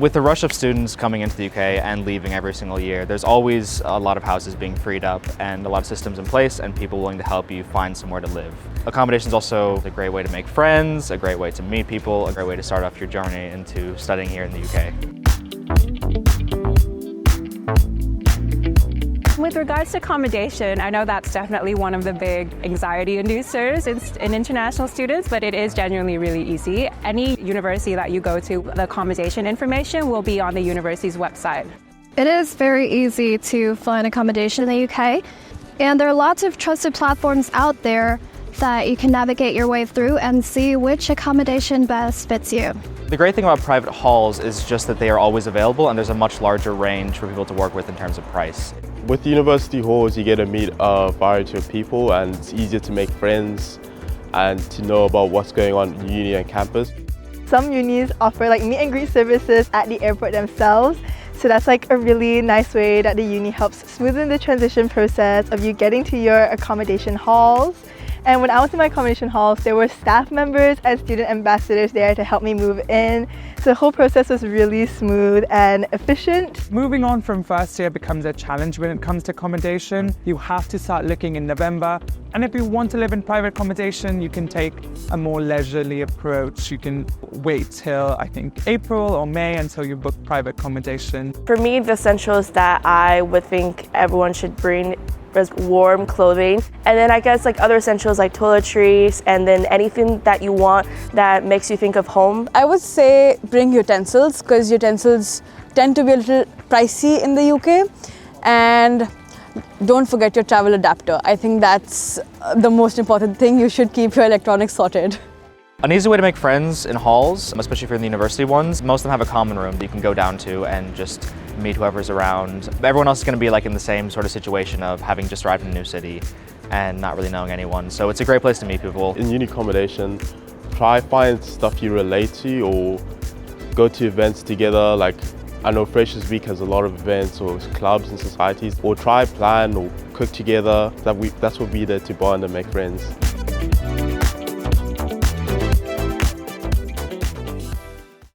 With the rush of students coming into the UK and leaving every single year, there's always a lot of houses being freed up and a lot of systems in place and people willing to help you find somewhere to live. Accommodation is also a great way to make friends, a great way to meet people, a great way to start off your journey into studying here in the UK. With regards to accommodation, I know that's definitely one of the big anxiety inducers in international students, but it is genuinely really easy. Any university that you go to, the accommodation information will be on the university's website. It is very easy to find accommodation in the UK, and there are lots of trusted platforms out there that you can navigate your way through and see which accommodation best fits you. The great thing about private halls is just that they are always available and there's a much larger range for people to work with in terms of price. With university halls, you get to meet a variety of people and it's easier to make friends and to know about what's going on in uni and campus. Some unis offer meet and greet services at the airport themselves. So that's a really nice way that the uni helps smoothen the transition process of you getting to your accommodation halls. And when I was in my accommodation halls, there were staff members and student ambassadors there to help me move in. So the whole process was really smooth and efficient. Moving on from first year becomes a challenge when it comes to accommodation. You have to start looking in November. And if you want to live in private accommodation, you can take a more leisurely approach. You can wait till, I think, April or May until you book private accommodation. For me, the essentials that I would think everyone should bring is warm clothing, and then I guess other essentials like toiletries, and then anything that you want that makes you think of home. I would say bring utensils, because utensils tend to be a little pricey in the UK, and don't forget your travel adapter. I think that's the most important thing. You should keep your electronics sorted. An easy way to make friends in halls, especially for the university ones, most of them have a common room that you can go down to and just meet whoever's around. Everyone else is going to be in the same sort of situation of having just arrived in a new city and not really knowing anyone. So it's a great place to meet people. In uni accommodation, try find stuff you relate to or go to events together. I know Freshers Week has a lot of events or clubs and societies, or try plan or cook together. That's what we did to bond and make friends.